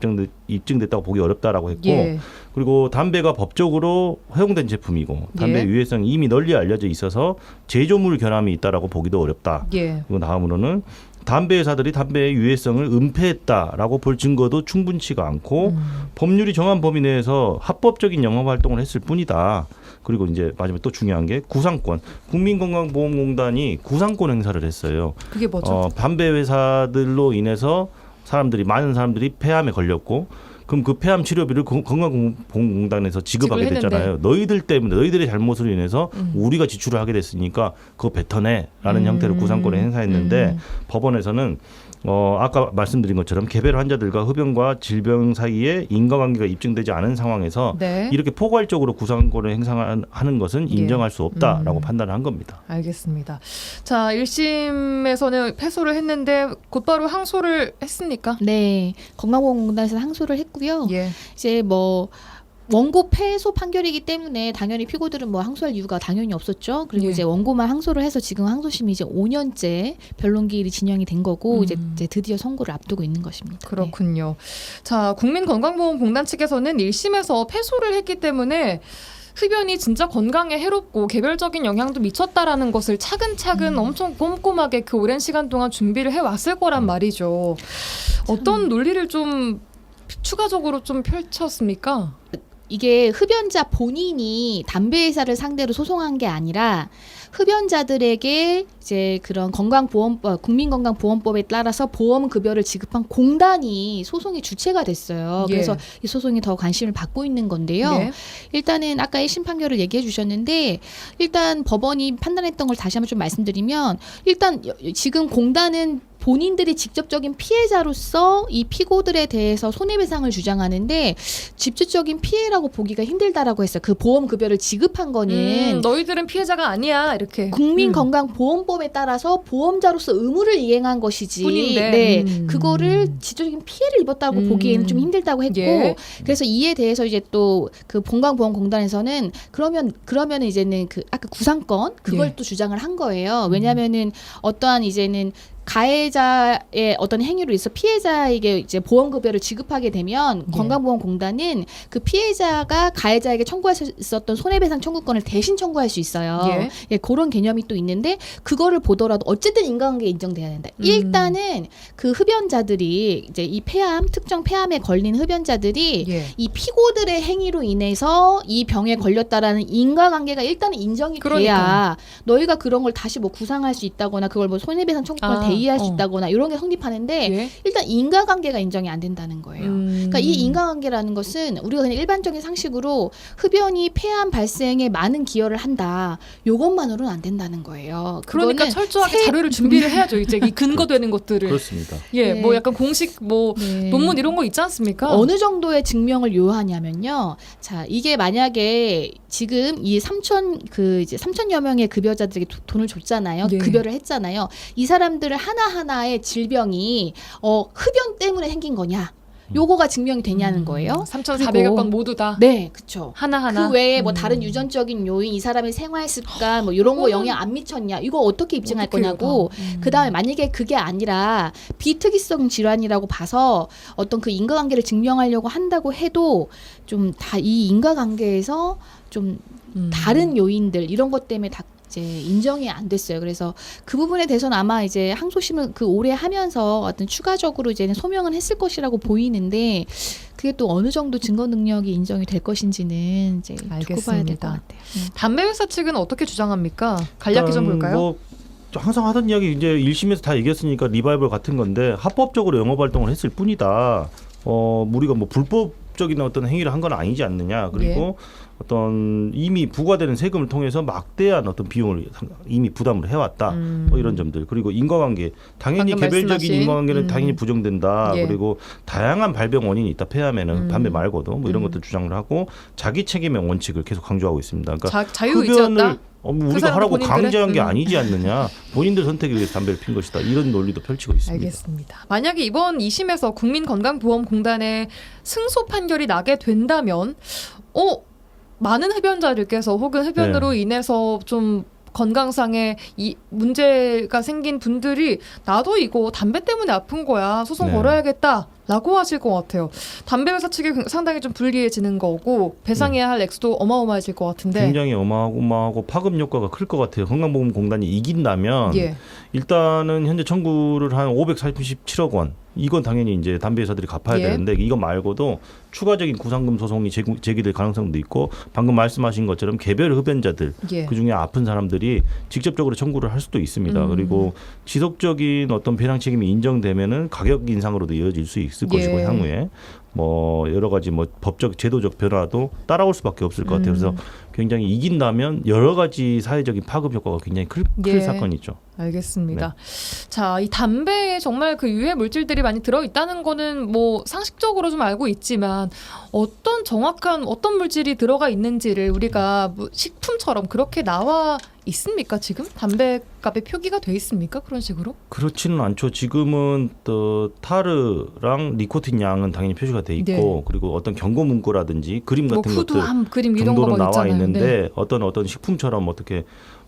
입증됐다고 보기 어렵다라고 했고 예. 그리고 담배가 법적으로 허용된 제품이고 담배의 예. 유해성이 이미 널리 알려져 있어서 제조물 결함이 있다라고 보기도 어렵다. 예. 그리고 다음으로는 담배 회사들이 담배의 유해성을 은폐했다라고 볼 증거도 충분치가 않고 법률이 정한 범위 내에서 합법적인 영업 활동을 했을 뿐이다. 그리고 이제 마지막에 또 중요한 게 구상권. 국민건강보험공단이 구상권 행사를 했어요. 그게 뭐죠? 담배 회사들로 인해서 많은 사람들이 폐암에 걸렸고 그럼 그 폐암 치료비를 건강보험공단에서 지급하게 됐잖아요. 너희들 때문에 너희들의 잘못으로 인해서 우리가 지출을 하게 됐으니까 그거 뱉어내라는 형태로 구상권을 행사했는데 법원에서는 아까 말씀드린 것처럼 개별 환자들과 흡연과 질병 사이에 인과관계가 입증되지 않은 상황에서 네. 이렇게 포괄적으로 구상권을 행사하는 것은 인정할 수 없다라고 판단을 한 겁니다. 알겠습니다. 자, 1심에서는 패소를 했는데 곧바로 항소를 했습니까? 네, 건강보험공단에서 항소를 했고요. 예. 이제 뭐 원고 패소 판결이기 때문에 당연히 피고들은 뭐 항소할 이유가 당연히 없었죠. 그리고 예. 이제 원고만 항소를 해서 지금 항소심이 이제 5년째 변론기일이 진행이 된 거고 이제 드디어 선고를 앞두고 있는 것입니다. 네. 그렇군요. 자, 국민건강보험공단 측에서는 1심에서 패소를 했기 때문에 흡연이 진짜 건강에 해롭고 개별적인 영향도 미쳤다라는 것을 차근차근 엄청 꼼꼼하게 그 오랜 시간 동안 준비를 해왔을 거란 말이죠. 어떤 논리를 좀 추가적으로 좀 펼쳤습니까? 이게 흡연자 본인이 담배 회사를 상대로 소송한 게 아니라 흡연자들에게 이제 그런 국민건강보험법에 따라서 보험급여를 지급한 공단이 소송의 주체가 됐어요. 예. 그래서 이 소송이 더 관심을 받고 있는 건데요. 예. 일단은 아까 1심 판결을 얘기해 주셨는데 일단 법원이 판단했던 걸 다시 한번 좀 말씀드리면 일단 지금 공단은 본인들이 직접적인 피해자로서 이 피고들에 대해서 손해배상을 주장하는데 직접적인 피해라고 보기가 힘들다라고 했어요. 그 보험급여를 지급한 거는 너희들은 피해자가 아니야 이렇게. 국민건강보험법에 따라서 보험자로서 의무를 이행한 것이지. 뿐인데. 네, 그거를 직접적인 피해를 입었다고 보기에는 좀 힘들다고 했고, 예. 그래서 이에 대해서 이제 또 그 건강보험공단에서는 그러면 이제는 그 아까 구상권 그걸 예. 또 주장을 한 거예요. 왜냐하면은 어떠한 이제는 가해자의 어떤 행위로 있어 피해자에게 이제 보험급여를 지급하게 되면 건강보험공단은 그 피해자가 가해자에게 청구할 수 있었던 손해배상 청구권을 대신 청구할 수 있어요. 예. 예, 그런 개념이 또 있는데 그거를 보더라도 어쨌든 인과관계 인정돼야 된다. 일단은 그 흡연자들이 이제 이 특정 폐암에 걸린 흡연자들이 예. 이 피고들의 행위로 인해서 이 병에 걸렸다라는 인과관계가 일단은 인정이 돼야 그러니까. 너희가 그런 걸 다시 뭐 구상할 수 있다거나 그걸 뭐 손해배상 청구권을 대의할 수 있다거나 이런 게 성립하는데 예. 일단 인과관계가 인정이 안 된다는 거예요. 그러니까 이 인과관계라는 것은 우리가 그냥 일반적인 상식으로 흡연이 폐암 발생에 많은 기여를 한다. 요것만으로는 안 된다는 거예요. 그러니까 그거는 철저하게 자료를 준비를 해야죠. 이제 이 근거되는 것들을. 그렇습니다. 예, 네. 뭐 약간 공식 뭐 네. 논문 이런 거 있지 않습니까? 어느 정도의 증명을 요하냐면요. 자, 이게 만약에 지금 이 3천여 명의 급여자들에게 돈을 줬잖아요. 네. 급여를 했잖아요. 이 사람들을 하나하나의 질병이 흡연 때문에 생긴 거냐? 요거가 증명이 되냐는 거예요. 3,400여 건 모두 다 네, 그렇죠. 하나하나. 그 외에 뭐 다른 유전적인 요인, 이 사람의 생활 습관 뭐 이런 거 영향 안 미쳤냐? 이거 어떻게 입증할 어떡해요, 거냐고. 그다음에 만약에 그게 아니라 비특이성 질환이라고 봐서 어떤 그 인과관계를 증명하려고 한다고 해도 좀 다 이 인과관계에서 좀 다른 요인들 이런 것 때문에 다 이제 인정이 안 됐어요. 그래서 그 부분에 대해서는 아마 이제 항소심을 그 오래 하면서 어떤 추가적으로 이제는 소명은 했을 것이라고 보이는데 그게 또 어느 정도 증거 능력이 인정이 될 것인지는 이제 두고 봐야 될 것 알겠습니다. 같아요. 담배 회사 측은 어떻게 주장합니까? 간략히 좀 볼까요? 뭐 항상 하던 이야기 이제 1심에서 다 얘기했으니까 리바이벌 같은 건데 합법적으로 영업 활동을 했을 뿐이다. 우리가 뭐 불법적인 어떤 행위를 한 건 아니지 않느냐. 그리고 어떤 이미 부과되는 세금을 통해서 막대한 어떤 비용을 이미 부담을 해왔다. 뭐 이런 점들. 그리고 인과관계. 당연히 방금 개별적인 말씀하신, 인과관계는 당연히 부정된다. 예. 그리고 다양한 발병 원인이 있다. 폐암에는 담배 말고도 뭐 이런 것들 주장을 하고 자기 책임의 원칙을 계속 강조하고 있습니다. 그러니까 자유의지였다. 우리가 사람 하라고 본인들의? 강제한 게 아니지 않느냐. 본인들 선택에 의해서 담배를 핀 것이다. 이런 논리도 펼치고 있습니다. 알겠습니다. 만약에 이번 2심에서 국민건강보험공단의 승소 판결이 나게 된다면 많은 흡연자들께서 혹은 흡연으로 인해서 좀 건강상의 이 문제가 생긴 분들이 나도 이거 담배 때문에 아픈 거야. 소송 네. 걸어야겠다라고 하실 것 같아요. 담배 회사 측이 상당히 좀 불리해지는 거고 배상해야 할 액수도 어마어마해질 것 같은데. 굉장히 어마어마하고 파급 효과가 클 것 같아요. 건강보험공단이 이긴다면 예. 일단은 현재 청구를 한 537억 원. 이건 당연히 이제 담배 회사들이 갚아야 예. 되는데 이거 말고도 추가적인 구상금 소송이 제기될 가능성도 있고 방금 말씀하신 것처럼 개별 흡연자들 예. 그중에 아픈 사람들이 직접적으로 청구를 할 수도 있습니다. 그리고 지속적인 어떤 배상 책임이 인정되면은 가격 인상으로도 이어질 수 있을 것이고 향후에 뭐 여러 가지 뭐 법적 제도적 변화도 따라올 수밖에 없을 것 같아요. 그래서 굉장히 이긴다면 여러 가지 사회적인 파급 효과가 굉장히 클 예. 사건이죠. 알겠습니다. 자, 이 담배에 정말 그 유해 물질들이 많이 들어있다는 거는 뭐 상식적으로 좀 알고 있지만 정확한 어떤 물질이 들어가 있는지를 우리가 뭐 식품처럼 그렇게 나와 있습니까? 지금 담배값에 표기가 돼 있습니까? 그런 식으로? 그렇지는 않죠. 지금은 또 타르랑 니코틴 양은 당연히 표시가 돼 있고 네. 그리고 어떤 경고 문구라든지 그림 뭐 같은 것들 후두함 그림 이런 정도는 거가 나와 있잖아요. 있는데 네. 어떤 식품처럼 어떻게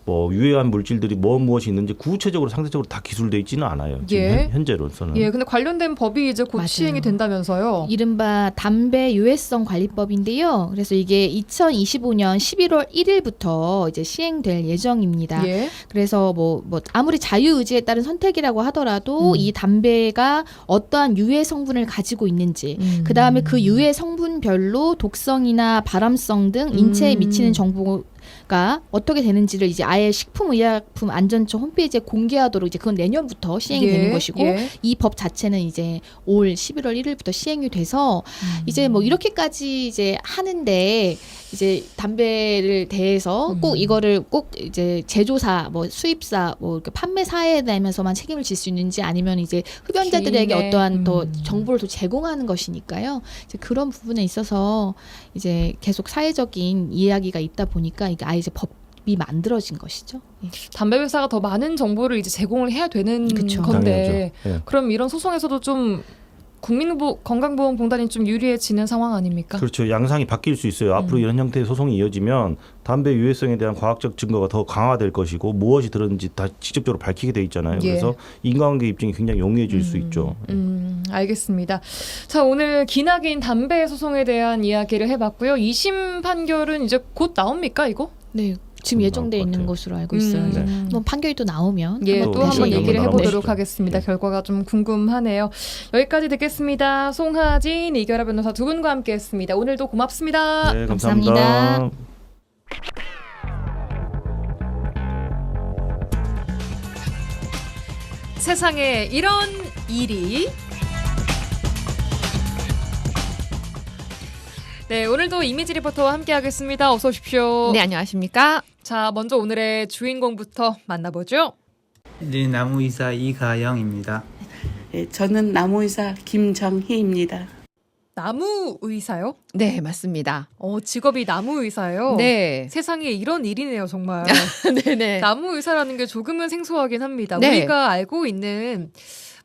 뭐 유해한 물질들이 무엇이 있는지 구체적으로 상세적으로 다 기술돼 있지는 않아요. 지금 예. 현재로서는. 예, 근데 관련된 법이 이제 곧 맞아요. 시행이 된다면서요. 이른바 담배 유해성 관리법인데요. 그래서 이게 2025년 11월 1일부터 이제 시행될 예정입니다. 예. 그래서 뭐 아무리 자유의지에 따른 선택이라고 하더라도 이 담배가 어떠한 유해 성분을 가지고 있는지, 그 다음에 그 유해 성분별로 독성이나 발암성 등 인체에 미치는 정보가 어떻게 되는지를 이제 아예 식품의약품 안전처 홈페이지에 공개하도록 이제 그건 내년부터 시행이 되는 것이고 예. 이 법 자체는 이제 올 11월 1일부터 시행이 돼서 이제 뭐 이렇게까지 이제 하는데 이제 담배를 대해서 꼭 이거를 꼭 이제 제조사 뭐 수입사 뭐 이렇게 판매사에 대면서만 책임을 질 수 있는지 아니면 이제 흡연자들에게 개인의, 어떠한 더 정보를 더 제공하는 것이니까요. 이제 그런 부분에 있어서 이제 계속 사회적인 이야기가 있다 보니까 이게 아예 이제 법이 만들어진 것이죠. 예. 담배 회사가 더 많은 정보를 이제 제공을 해야 되는 그쵸. 건데 당연하죠. 예. 그럼 이런 소송에서도 좀 건강보험공단이 좀 유리해지는 상황 아닙니까? 그렇죠. 양상이 바뀔 수 있어요. 앞으로 이런 형태의 소송이 이어지면 담배 유해성에 대한 과학적 증거가 더 강화될 것이고 무엇이 들었는지 다 직접적으로 밝히게 돼 있잖아요. 예. 그래서 인과관계 입증이 굉장히 용이해질 수 있죠. 알겠습니다. 자, 오늘 기나긴 담배 소송에 대한 이야기를 해봤고요. 2심 판결은 이제 곧 나옵니까, 이거? 네, 지금 나올 예정돼 것 있는 같아요. 것으로 알고 있어요. 이제 뭐 판결이 또 나오면 예, 또 또 한번 다시 얘기를 한번 해보도록 나눠보시죠. 하겠습니다. 네. 결과가 좀 궁금하네요. 여기까지 듣겠습니다. 송하진, 이결아 변호사 두 분과 함께했습니다. 오늘도 고맙습니다. 네, 감사합니다. 감사합니다. 세상에 이런 일이. 네, 오늘도 이미지 리포터와 함께하겠습니다. 어서 오십시오. 네, 안녕하십니까? 자, 먼저 오늘의 주인공부터 만나보죠. 네, 나무이사 이가영입니다. 네, 저는 나무의사 김정희입니다. 나무 의사요? 네, 맞습니다. 직업이 나무 의사예요. 네. 세상에 이런 일이네요, 정말. 네네. 나무 의사라는 게 조금은 생소하긴 합니다. 네. 우리가 알고 있는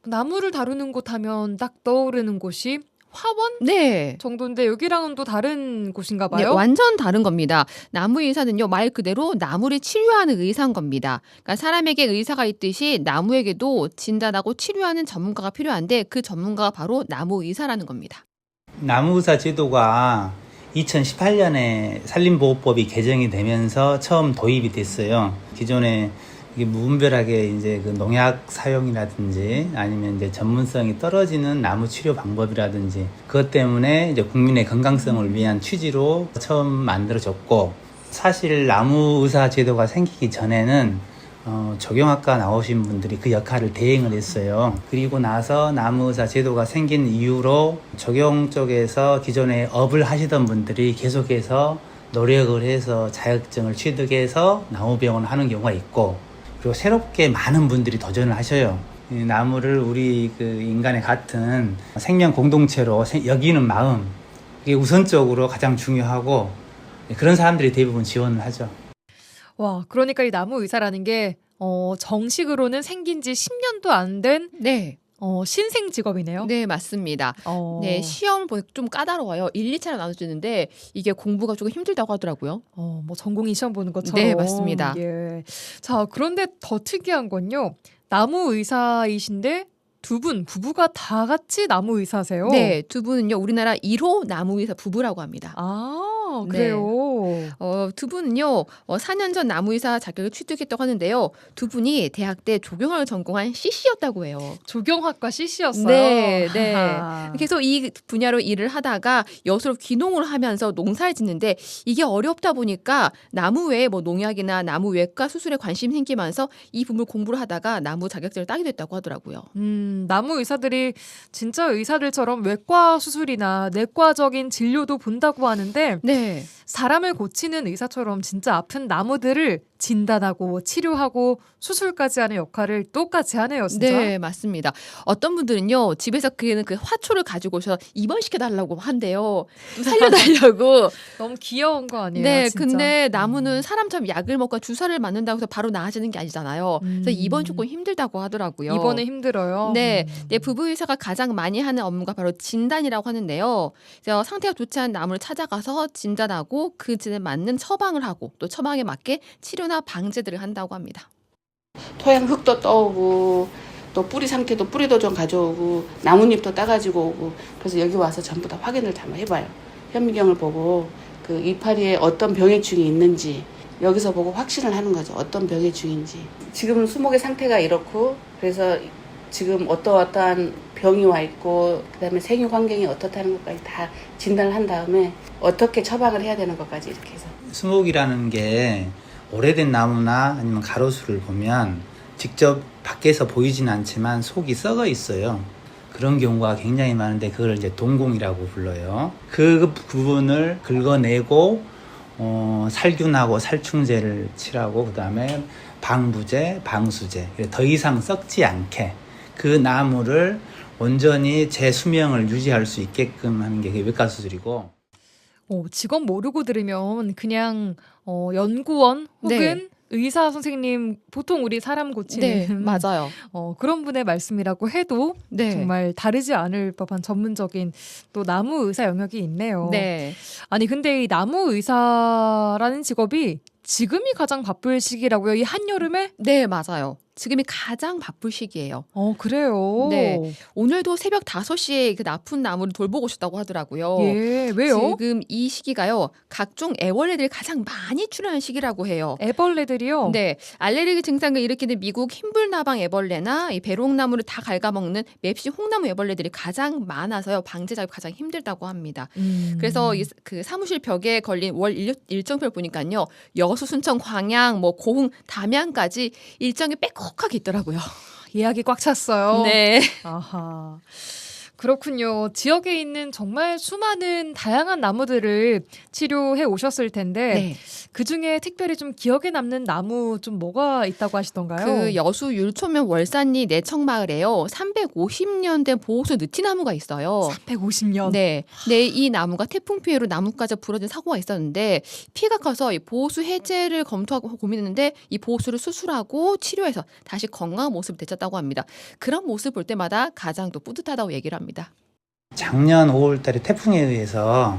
나무를 다루는 곳 하면 딱 떠오르는 곳이 화원 네. 정도인데 여기랑은 또 다른 곳인가 네, 봐요. 완전 다른 겁니다. 나무 의사는요, 말 그대로 나무를 치료하는 의사인 겁니다. 그러니까 사람에게 의사가 있듯이 나무에게도 진단하고 치료하는 전문가가 필요한데 그 전문가가 바로 나무 의사라는 겁니다. 나무의사 제도가 2018년에 산림보호법이 개정이 되면서 처음 도입이 됐어요. 기존에 이게 무분별하게 이제 그 농약 사용이라든지 아니면 이제 전문성이 떨어지는 나무 치료 방법이라든지 그것 때문에 이제 국민의 건강성을 위한 취지로 처음 만들어졌고 사실 나무의사 제도가 생기기 전에는 적용학과 나오신 분들이 그 역할을 대행을 했어요. 그리고 나서 나무의사 제도가 생긴 이후로 적용 쪽에서 기존에 업을 하시던 분들이 계속해서 노력을 해서 자격증을 취득해서 나무병원을 하는 경우가 있고 그리고 새롭게 많은 분들이 도전을 하셔요. 이 나무를 우리 그 인간의 같은 생명 공동체로 여기는 마음 이게 우선적으로 가장 중요하고 그런 사람들이 대부분 지원을 하죠. 와, 그러니까 이 나무 의사라는 게 정식으로는 생긴 지 10년도 안 된 네. 신생 직업이네요. 네, 맞습니다. 네, 시험 보니까 좀 까다로워요. 1, 2차로 나눠주는데 이게 공부가 조금 힘들다고 하더라고요. 뭐 전공의 시험 보는 것처럼. 네, 맞습니다. 예. 자, 그런데 더 특이한 건요. 나무 의사이신데 두 분 부부가 다 같이 나무 의사세요. 네, 두 분은요, 우리나라 1호 나무 의사 부부라고 합니다. 아, 네. 그래요. 두 분은요, 4년 전 나무의사 자격을 취득했다고 하는데요. 두 분이 대학 때 조경학을 전공한 CC였다고 해요. 조경학과 CC였어요. 네, 네. 하하. 계속 이 분야로 일을 하다가 여수로 귀농을 하면서 농사를 짓는데 이게 어렵다 보니까 나무 외에 뭐 농약이나 나무 외과 수술에 관심이 생기면서 이 부분을 공부를 하다가 나무 자격증을 따게 됐다고 하더라고요. 나무 의사들이 진짜 의사들처럼 외과 수술이나 내과적인 진료도 본다고 하는데 네. 사람을 고치는 의사처럼 진짜 아픈 나무들을 진단하고 치료하고 수술까지 하는 역할을 똑같이 하네요, 진짜. 네, 맞습니다. 어떤 분들은요, 집에서 그 화초를 가지고 오셔서 입원시켜달라고 한대요. 또 살려달라고. 너무 귀여운 거 아니에요? 네, 진짜? 근데 나무는 사람처럼 약을 먹고 주사를 맞는다고 해서 바로 나아지는 게 아니잖아요. 그래서 입원 조금 힘들다고 하더라고요. 입원은 힘들어요. 네, 네, 부부의사가 가장 많이 하는 업무가 바로 진단이라고 하는데요. 그래서 상태가 좋지 않은 나무를 찾아가서 진단하고 그 진에 맞는 처방을 하고 또 처방에 맞게 치료나 방제들을 한다고 합니다. 토양 흙도 떠오고 또 뿌리 상태도 뿌리도 좀 가져오고 나뭇잎도 따가지고 오고 그래서 여기 와서 전부 다 확인을 다 해봐요. 현미경을 보고 그 이파리에 어떤 병해충이 있는지 여기서 보고 확신을 하는 거죠. 어떤 병해충인지. 지금 수목의 상태가 이렇고 그래서 지금 어떠한 병이 와 있고 그다음에 생육 환경이 어떻다는 것까지 다 진단을 한 다음에 어떻게 처방을 해야 되는 것까지 이렇게 해서. 수목이라는 게 오래된 나무나 아니면 가로수를 보면 직접 밖에서 보이진 않지만 속이 썩어 있어요. 그런 경우가 굉장히 많은데 그걸 이제 동공이라고 불러요. 그 부분을 긁어내고 살균하고 살충제를 칠하고 그다음에 방부제, 방수제 더 이상 썩지 않게 그 나무를 온전히 재수명을 유지할 수 있게끔 하는 게 외과 수술이고. 직업 모르고 들으면 그냥 연구원 혹은 네. 의사 선생님 보통 우리 사람 고치는 네, 맞아요. 그런 분의 말씀이라고 해도 네. 정말 다르지 않을 법한 전문적인 또 나무 의사 영역이 있네요. 네. 아니 근데 이 나무 의사라는 직업이 지금이 가장 바쁠 시기라고요? 이 한여름에? 네, 맞아요. 지금이 가장 바쁠 시기예요. 그래요? 네. 오늘도 새벽 5시에 그 나쁜 나무를 돌보고 오셨다고 하더라고요. 예, 왜요? 지금 이 시기가요. 각종 애벌레들이 가장 많이 출현하는 시기라고 해요. 애벌레들이요? 네. 알레르기 증상을 일으키는 미국 흰불나방 애벌레나 이 배롱나무를 다 갉아먹는 맵시 홍나무 애벌레들이 가장 많아서요. 방제 작업이 가장 힘들다고 합니다. 그래서 그 사무실 벽에 걸린 월 일정표를 보니까요. 여수, 순천, 광양, 고흥, 담양까지 일정이 빽빽하게 있더라고요. 예약이 꽉 찼어요. 네. 아하. 그렇군요. 지역에 있는 정말 수많은 다양한 나무들을 치료해 오셨을 텐데 네. 그중에 특별히 좀 기억에 남는 나무 좀 뭐가 있다고 하시던가요? 그 여수 율초면 월산리 내청마을에요. 350년 된 보호수 느티나무가 있어요. 350년. 네. 네, 이 나무가 태풍 피해로 나뭇가지 부러진 사고가 있었는데 피해가 커서 이 보호수 해제를 검토하고 고민했는데 이 보호수를 수술하고 치료해서 다시 건강한 모습을 되찾았다고 합니다. 그런 모습 볼 때마다 가장 또 뿌듯하다고 얘기를 합니다. 작년 5월 달에 태풍에 의해서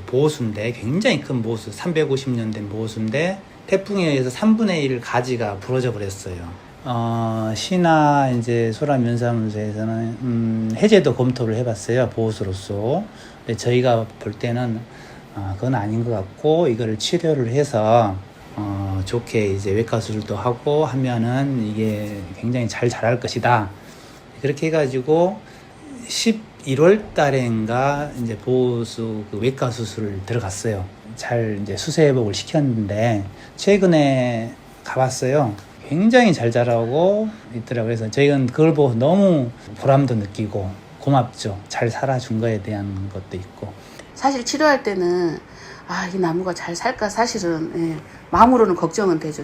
보호수인데 굉장히 큰 보호수 350년 된 보호수인데 태풍에 의해서 3분의 1 가지가 부러져 버렸어요. 시나 이제 소라 면사무소에서는 해제도 검토를 해봤어요. 보호수로서. 근데 저희가 볼 때는 그건 아닌 것 같고 이거를 치료를 해서 좋게 이제 외과 수술도 하고 하면은 이게 굉장히 잘 자랄 것이다. 그렇게 해가지고 11월 달인가 이제 보호수 그 외과 수술을 들어갔어요. 잘 이제 수세회복을 시켰는데 최근에 가봤어요. 굉장히 잘 자라고 있더라고요. 그래서 저희는 그걸 보고 너무 보람도 느끼고 고맙죠. 잘 살아준 거에 대한 것도 있고. 사실 치료할 때는 이 나무가 잘 살까 사실은 마음으로는 걱정은 되죠.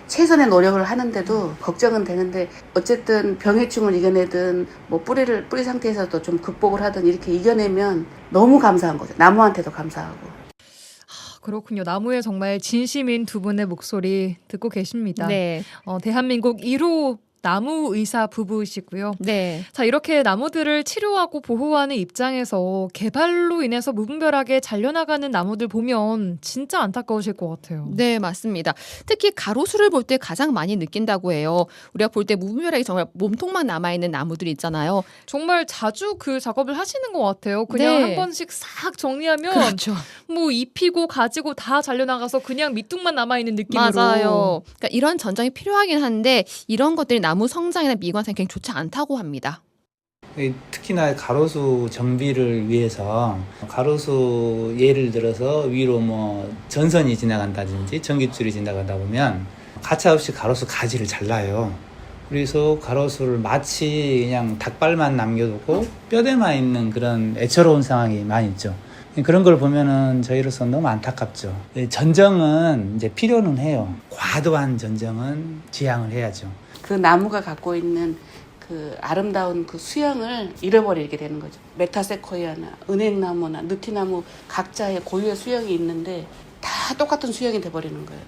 최선의 노력을 하는데도 걱정은 되는데 어쨌든 병해충을 이겨내든 뿌리 상태에서도 좀 극복을 하든 이렇게 이겨내면 너무 감사한 거죠. 나무한테도 감사하고. 그렇군요. 나무에 정말 진심인 두 분의 목소리 듣고 계십니다. 네. 대한민국 1호 나무 의사 부부이시고요. 네. 자, 이렇게 나무들을 치료하고 보호하는 입장에서 개발로 인해서 무분별하게 잘려나가는 나무들 보면 진짜 안타까우실 것 같아요. 네, 맞습니다. 특히 가로수를 볼 때 가장 많이 느낀다고 해요. 우리가 볼 때 무분별하게 정말 몸통만 남아있는 나무들이 있잖아요. 정말 자주 그 작업을 하시는 것 같아요. 그냥 네. 한 번씩 싹 정리하면 그렇죠. 잎이고 가지고 다 잘려나가서 그냥 밑둥만 남아있는 느낌으로. 맞아요. 그러니까 이런 전정이 필요하긴 한데 이런 것들이 나무 성장이나 미관상에 굉장히 좋지 않다고 합니다. 특히나 가로수 정비를 위해서 가로수 예를 들어서 위로 전선이 지나간다든지 전기줄이 지나가다 보면 가차없이 가로수 가지를 잘라요. 그래서 가로수를 마치 그냥 닭발만 남겨두고 뼈대만 있는 그런 애처로운 상황이 많이 있죠. 그런 걸 보면은 저희로서 너무 안타깝죠. 전정은 이제 필요는 해요. 과도한 전정은 지양을 해야죠. 그 나무가 갖고 있는 그 아름다운 그 수영을 잃어버리게 되는 거죠. 메타세코이아나 은행나무나 느티나무 각자의 고유의 수영이 있는데 다 똑같은 수영이 돼버리는 거예요.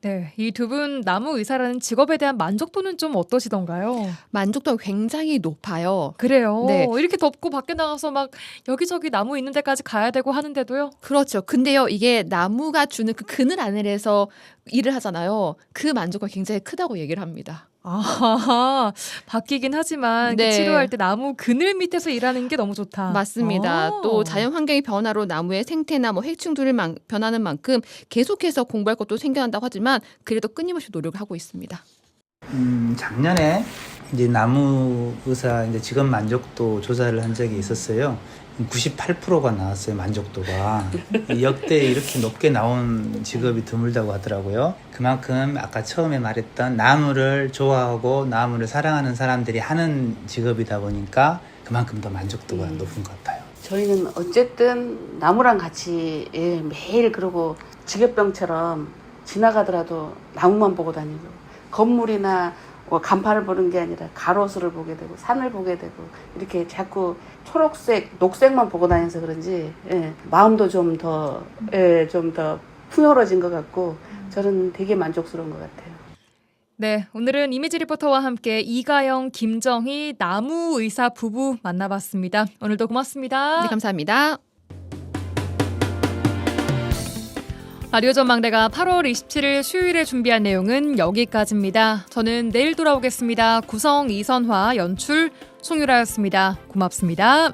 네, 이 두 분 나무 의사라는 직업에 대한 만족도는 좀 어떠시던가요? 만족도가 굉장히 높아요. 그래요. 네. 이렇게 덥고 밖에 나가서 막 여기저기 나무 있는 데까지 가야 되고 하는데도요. 그렇죠. 근데요, 이게 나무가 주는 그 그늘 아래에서 일을 하잖아요. 그 만족도가 굉장히 크다고 얘기를 합니다. 아, 바뀌긴 하지만 네. 치료할 때 나무 그늘 밑에서 일하는 게 너무 좋다. 맞습니다. 또 자연 환경의 변화로 나무의 생태나 뭐 해충들이 변하는 만큼 계속해서 공부할 것도 생겨난다고 하지만 그래도 끊임없이 노력을 하고 있습니다. 작년에 이제 나무 의사 이제 직업 만족도 조사를 한 적이 있었어요. 98%가 나왔어요, 만족도가. 역대 이렇게 높게 나온 직업이 드물다고 하더라고요. 그만큼 아까 처음에 말했던 나무를 좋아하고 나무를 사랑하는 사람들이 하는 직업이다 보니까 그만큼 더 만족도가 높은 것 같아요. 저희는 어쨌든 나무랑 같이 매일 그러고 직업병처럼 지나가더라도 나무만 보고 다니고 건물이나 간판을 보는 게 아니라 가로수를 보게 되고 산을 보게 되고 이렇게 자꾸 초록색, 녹색만 보고 다녀서 그런지 마음도 좀 더 풍요로워진 것 같고 저는 되게 만족스러운 것 같아요. 네, 오늘은 이미지 리포터와 함께 이가영, 김정희 나무 의사 부부 만나봤습니다. 오늘도 고맙습니다. 네, 감사합니다. 라디오 전망대가 8월 27일 수요일에 준비한 내용은 여기까지입니다. 저는 내일 돌아오겠습니다. 구성 이선화, 연출 송유라였습니다. 고맙습니다.